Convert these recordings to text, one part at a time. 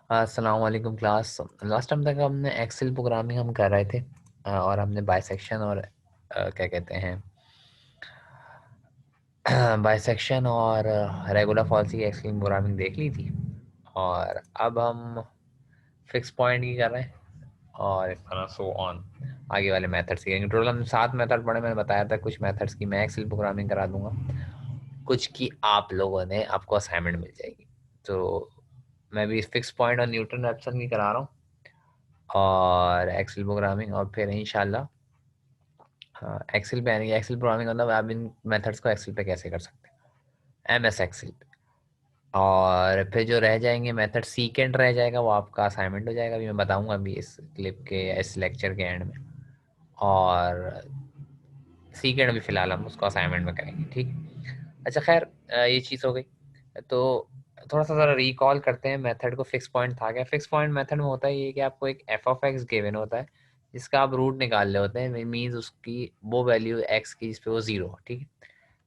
अस्सलाम वालेकुम class. Last time तक हमने एक्सेल प्रोग्रामिंग हम कर रहे थे और हमने बाइसेक्शन और क्या कहते हैं बाइसेक्शन और रेगुलर फॉल्स की एक्सेल प्रोग्रामिंग देख ली थी। और अब हम फिक्स पॉइंट की कर रहे हैं और इस तरह सो ऑन आगे वाले मेथड्स सीखेंगे। टोटल हम 7 मेथड पढ़े, मैंने बताया था कुछ मेथड्स की मैं एक्सेल प्रोग्रामिंग करा दूंगा, कुछ की आप लोगों ने आपको असाइनमेंट मिल जाएगी। तो मैं भी फिक्स पॉइंट और न्यूटन रैप्सन की करा रहा हूँ और एक्सेल प्रोग्रामिंग, और फिर इंशाल्लाह हाँ एक्सेल पे आएंगे। एक्सेल प्रोग्रामिंग मतलब आप इन मेथड्स को एक्सेल पे कैसे कर सकते हैं, एम एस एक्सेल पे। और फिर जो रह जाएंगे मेथड सीकेंड रह जाएगा, वो आपका असाइनमेंट हो जाएगा, अभी मैं बताऊंगा अभी इस क्लिप के इस लेक्चर के एंड में। और सीकेंड भी फिलहाल हम उसको असाइनमेंट में करेंगे, ठीक। अच्छा खैर, ये चीज़ हो गई। तो थोड़ा सा ज़रा रिकॉल करते हैं मेथड को। फिक्स पॉइंट था क्या? फिक्स पॉइंट मेथड में होता है ये कि आपको एक एफ ऑफ एक्स गिवन होता है जिसका आप रूट निकाल रहे होते हैं, मीन्स उसकी वो वैल्यू एक्स की जिस पे वो जीरो हो, ठीक है।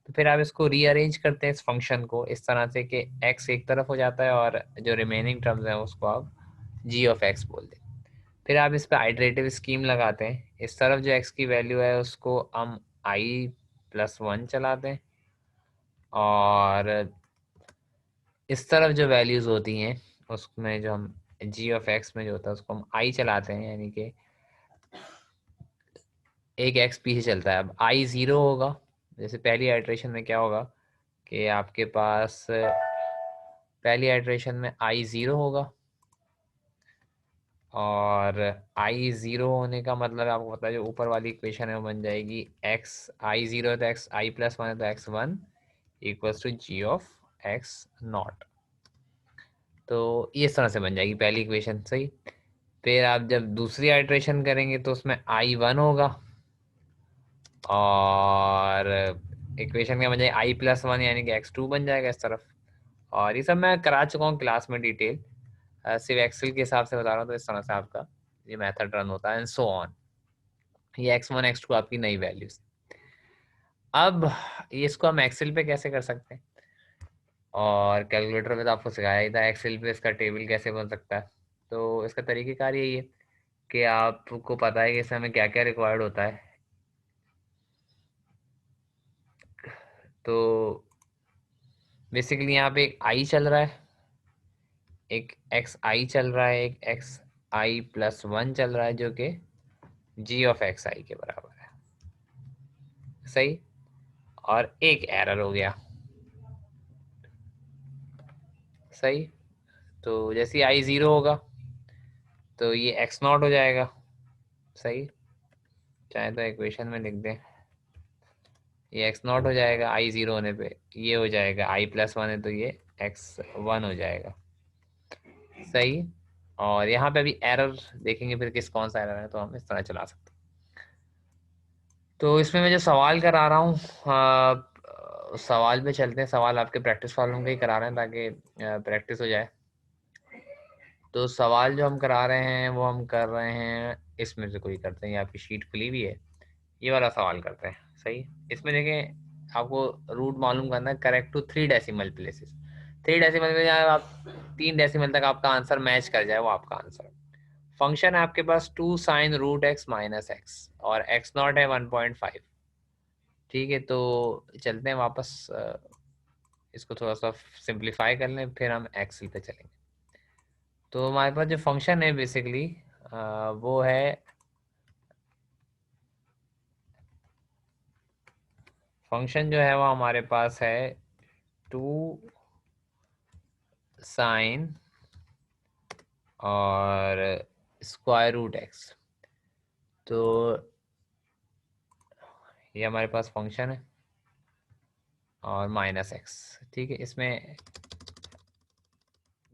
तो फिर आप इसको रीअरेंज करते हैं इस फंक्शन को इस तरह से कि एक्स एक तरफ हो जाता है और जो रिमेनिंग टर्म्स हैं उसको आप जी ऑफ एक्स बोल दें। फिर आप इस पे आइटरेटिव स्कीम लगाते हैं, इस तरफ जो एक्स की वैल्यू है उसको हम आई प्लस वन चलाते हैं, और इस तरफ जो वैल्यूज होती हैं उसमें जो हम जी ऑफ एक्स में जो होता है उसको हम आई चलाते हैं, यानी कि एक एक्स पीछे चलता है। अब आई ज़ीरो होगा, जैसे पहली आइट्रेशन में क्या होगा कि आपके पास पहली आइट्रेशन में आई ज़ीरो होगा, और आई ज़ीरो होने का मतलब आपको पता है जो ऊपर वाली इक्वेशन है वो बन जाएगी एक्स आई ज़ीरो है तो एक्स आई प्लस वन है तो x one equals to g of x naught. तो ये इस तरह से बन जाएगी पहली इक्वेशन, सही। फिर आप जब दूसरी आइट्रेशन करेंगे तो उसमें आई वन होगा, और इक्वेशन क्या बन जाएगी आई प्लस वन, यानी कि एक्स टू बन जाएगा इस तरफ। और ये सब मैं करा चुका हूँ क्लास में डिटेल, सिर्फ एक्सेल के हिसाब से बता रहा हूँ। तो इस तरह से आपका ये मेथड रन होता है एंड सो ऑन। ये एक्स वन एक्स टू आपकी नई वैल्यूज। अब ये इसको हम एक्सेल पे कैसे कर सकते हैं, और कैलकुलेटर में तो आपको सिखाया ही था, एक्सेल पे इसका टेबल कैसे बन सकता है। तो इसका तरीक़ेकार यही है कि आपको पता है कि इसमें हमें क्या क्या रिक्वायर्ड होता है। तो बेसिकली यहाँ पे एक आई चल रहा है, एक एक्स आई चल रहा है, एक एक्स आई प्लस वन चल रहा है जो कि जी ऑफ एक्स आई के बराबर है, सही। और एक एरर हो गया, सही। तो जैसे आई ज़ीरो होगा तो ये एक्स नॉट हो जाएगा, सही। चाहे तो इक्वेशन में लिख दें, ये एक्स नॉट हो जाएगा आई ज़ीरो होने पे, ये हो जाएगा आई प्लस वन है तो ये एक्स वन हो जाएगा, सही। और यहाँ पे अभी एरर देखेंगे फिर किस कौन सा एरर है, तो हम इस तरह चला सकते हैं। तो इसमें मैं जो सवाल करा रहा हूँ, सवाल पे चलते हैं। सवाल आपके प्रैक्टिस वालों के ही करा रहे हैं ताकि प्रैक्टिस हो जाए। तो सवाल जो हम करा रहे हैं वो हम कर रहे हैं इसमें से कोई करते हैं, ये आपकी शीट खुली हुई है, ये वाला सवाल करते हैं, सही। इसमें देखें आपको रूट मालूम करना है correct to 3 decimal places. 3 decimal में जाए आप 3 डेसिमल तक आपका आंसर मैच कर जाए वो आपका आंसर। फंक्शन है आपके पास 2 sin√x माइनस एक्स और एक्स नॉट है 1.5, ठीक है। तो चलते हैं वापस, इसको थोड़ा सा सिंप्लीफाई कर लें फिर हम एक्सेल पे चलेंगे। तो हमारे पास जो फंक्शन है बेसिकली वो है, फंक्शन जो है वो हमारे पास है 2 sin और √x। तो ये हमारे पास फंक्शन है और माइनस एक्स, ठीक है। इसमें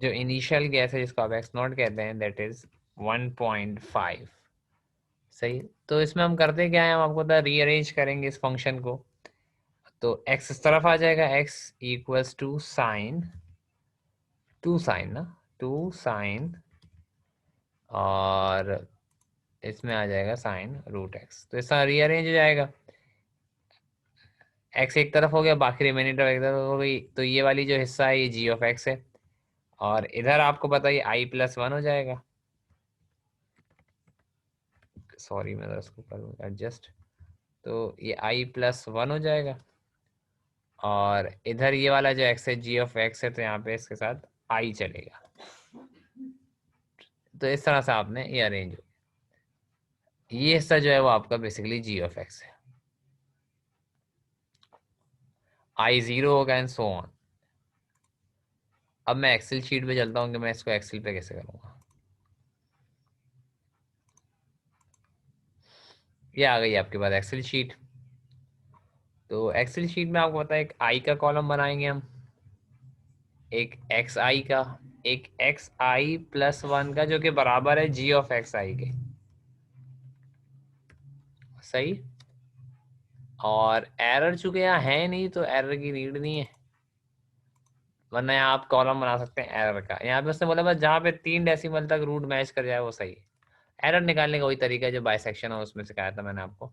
जो इनिशियल गैस है जिसको आप एक्स नॉट कहते हैं दैट इज 1.5, सही। तो इसमें हम करते क्या है, हम आपको रीअरेंज करेंगे इस फंक्शन को। तो x इस तरफ आ जाएगा, x equals to sine 2 sin ना 2 sin, और इसमें आ जाएगा sin√x। तो इसका रीअरेंज हो जाएगा, x एक तरफ हो गया बाकी रिमेनिंग तरफ एक तरफ हो गई। तो ये वाली जो हिस्सा है ये g ऑफ x है, और इधर आपको बताइए आई प्लस वन हो जाएगा, सॉरी मैं इसको करूँ एडजस्ट, तो ये आई प्लस वन हो जाएगा। और इधर ये वाला जो एक्स है जी ऑफ एक्स है, तो यहाँ पे इसके साथ आई चलेगा। तो इस तरह से आपने ये अरेंज हो, ये हिस्सा जो है वो आपका बेसिकली जी ऑफ एक्स है, आई जीरो होगा एंड सो ऑन। अब मैं एक्सेल शीट पे चलता हूँ कि मैं इसको एक्सेल पे कैसे करूँगा। ये आ गई आपके पास एक्सेल शीट। तो एक्सेल शीट में आपको पता है एक आई का कॉलम बनाएंगे हम, एक एक्स आई का, एक एक्स आई प्लस वन का, जो कि बराबर है जी ऑफ एक्स आई के, सही। और एरर चूंकि यहाँ है नहीं तो एरर की नीड नहीं है, वरना यहाँ आप कॉलम बना सकते हैं एरर का। यहाँ पे उसने बोला बस जहाँ पे 3 डेसिमल तक रूट मैच कर जाए वो सही है। एरर निकालने का वही तरीका है जो बाइसेक्शन है उसमें सिखाया था मैंने आपको,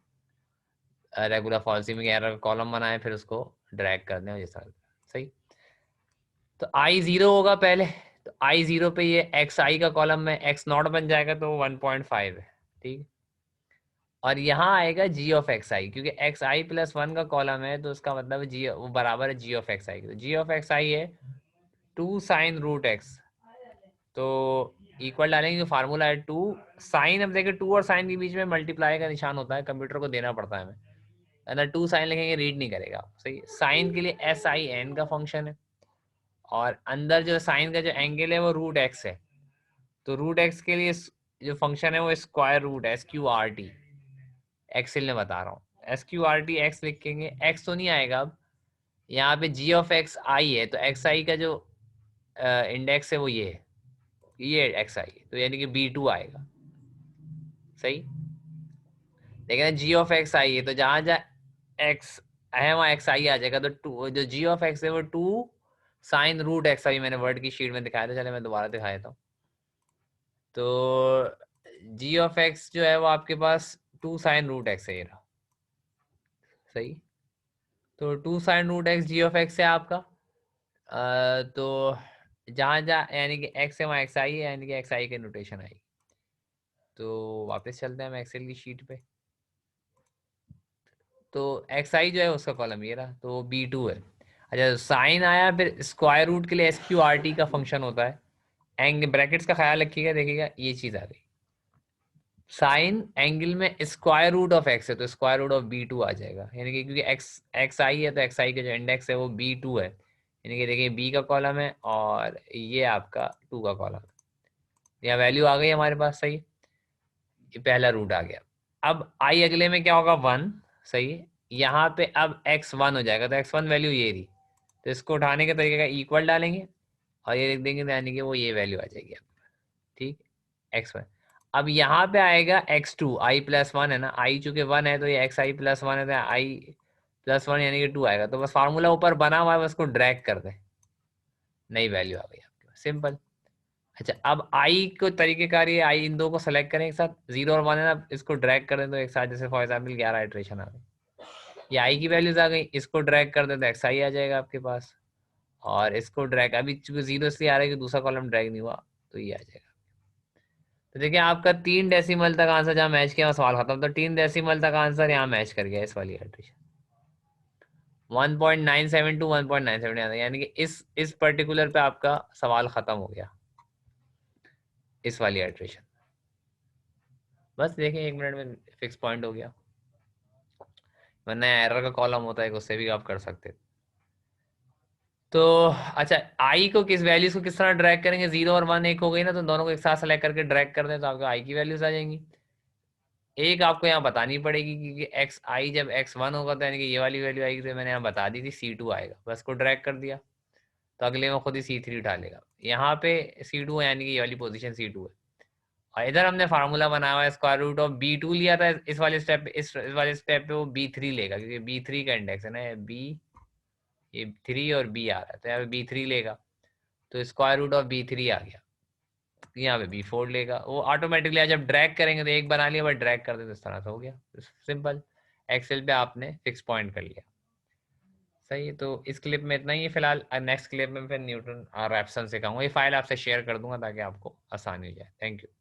रेगुलर फॉल्सी में एरर का कॉलम बनाए फिर उसको ड्रैग कर दें जैसा, सही। तो आई जीरो होगा पहले, तो आई जीरो पे ये एक्स आई का कॉलम में एक्स नॉट बन जाएगा तो 1.5 है, ठीक। और यहाँ आएगा जी ऑफ एक्स आई, क्योंकि एक्स आई प्लस वन का कॉलम है तो उसका मतलब जी वो बराबर है जी ऑफ एक्स आई। तो जी ऑफ एक्स आई है 2 साइन रूट एक्स, तो इक्वल डालेंगे, फार्मूला है 2 साइन। अब देखिए 2 और साइन के बीच में मल्टीप्लाई का निशान होता है, कंप्यूटर को देना पड़ता है हमें, अगर 2 साइन लिखेंगे रीड नहीं करेगा, सही। साइन के लिए एस आई एन का फंक्शन है, और अंदर जो साइन का जो एंगल है वो रूट एक्स है, तो रूट एक्स के लिए जो फंक्शन है वो square root s q r t, Excel में बता रहा हूँ, s q r t x लिखेंगे, एक्स तो नहीं आएगा अब, यहाँ पे जी ऑफ एक्स आई है, तो एक्स आई का जो इंडेक्स है वो ये है, ये एक्स आई है, तो यानी कि बी टू आएगा, सही। लेकिन जी ऑफ एक्स आई है तो जहां जहाँ एक्स है वहाँ एक्स आई आ जाएगा, तो टू जो जी ऑफ एक्स है वो 2 साइन रूट एक्स आई, मैंने वर्ड की शीट में दिखाया था, चले मैं दोबारा दिखा देता हूँ। तो जी ऑफ एक्स जो है वो आपके पास 2 साइन रूट एक्स है, ये रहा, सही। तो 2 sine root x g of x है आपका, तो जहाँ जहाँ यानी कि एक्स है वहाँ एक्स आई है, यानी कि एक्स आई के नोटेशन आई। तो वापस चलते हैं हम एक्सेल की शीट पे, तो एक्स आई जो है उसका कॉलम ये रहा, तो बी टू है। अच्छा साइन आया, फिर स्क्वायर रूट के लिए एस क्यू आर टी का फंक्शन होता है, एंग ब्रैकेट्स का ख्याल रखिएगा, देखिएगा ये चीज आ गई, साइन एंगल में स्क्वायर रूट ऑफ एक्स है तो square root of b two आ जाएगा, यानी कि क्योंकि एक्स एक्स आई है तो एक्स आई का जो इंडेक्स है वो बी टू है, यानी कि देखिए बी का कॉलम है और ये आपका 2 का कॉलम है, यहाँ वैल्यू आ गई हमारे पास, सही। ये पहला रूट आ गया। अब आई अगले में क्या होगा 1, सही है। यहाँ पे अब एक्स वन हो जाएगा, तो एक्स वन वैल्यू ये रही, तो इसको उठाने के तरीके का इक्वल डालेंगे और ये लिख देंगे, तो यानी कि वो ये वैल्यू आ जाएगी, ठीक, एक्स वन। अब यहाँ पे आएगा x two, i plus one है ना, आई चूंकि वन है तो ये एक्स आई प्लस वन है, तो आई प्लस वन यानी कि 2 आएगा, तो बस फार्मूला ऊपर बना हुआ है, बस को ड्रैग कर दे, नई वैल्यू आ गई आपके पास, सिंपल। अच्छा अब आई को तरीकेकार ये आई इन दो को सेलेक्ट करें एक साथ, 0 और 1 है ना, इसको ड्रैग कर दें तो एक साथ, जैसे फॉर एग्जाम्पल 11 इटरेशन आ गई, ये आई की वैल्यूज आ गई, इसको ड्रैग कर दें तो एक्स आई आ जाएगा आपके पास, और इसको ड्रैग, अभी चूंकि 0 इसलिए आ रहा है कि दूसरा कॉलम ड्रैग नहीं हुआ, तो ये आ जाएगा। तो देखिए आपका 3 डेसिमल तक आंसर जहाँ मैच किया सवाल खत्म, तो 3 डेसिमल तक आंसर यहाँ मैच कर गया इस वाली इटरेशन, 1.97 टू 1.97 यानी कि इस पर्टिकुलर पे आपका सवाल खत्म हो गया इस वाली इटरेशन। बस देखिए 1 मिनट में फिक्स पॉइंट हो गया, वरना एरर का कॉलम होता है उससे भी आप कर सकते। तो अच्छा आई को किस वैल्यूज को किस तरह ड्रैग करेंगे, 0 और 1 एक हो गई ना, तो दोनों को एक साथ सेलेक्ट करके ड्रैग कर दें तो आपको आई की वैल्यूज आ जाएंगी। एक आपको यहाँ बतानी पड़ेगी क्योंकि एक्स आई जब एक्स वन होगा तो यानी कि ये वाली वैल्यू आएगी, तो मैंने यहाँ बता दी थी सी टू आएगा, बस को ड्रैग कर दिया तो अगले में खुद ही सी थ्री उठा लेगा, यहाँ पे सी टू है यानी कि ये वाली पोजीशन सी टू है। और इधर हमने फार्मूला बनाया हुआ है, square root of b two लिया था, इस वाले स्टेप इस वाले स्टेप पे वो बी थ्री लेगा, क्योंकि बी थ्री का इंडेक्स है ना बी, ये 3 और बी आ रहा है तो यहाँ पे बी थ्री लेगा, तो square root of b three आ गया, यहाँ पे बी फोर लेगा, वो ऑटोमेटिकली जब ड्रैग करेंगे तो एक बना लिया, बट ड्रैग कर दे तो इस तरह से हो गया, सिंपल। एक्सेल पे आपने फिक्स पॉइंट कर लिया, सही है, तो इस क्लिप में इतना ही है फिलहाल। नेक्स्ट क्लिप में फिर न्यूटन और रेफसन सिखाऊंगा। ये फाइल आपसे शेयर कर दूंगा ताकि आपको आसानी हो जाए। Thank you.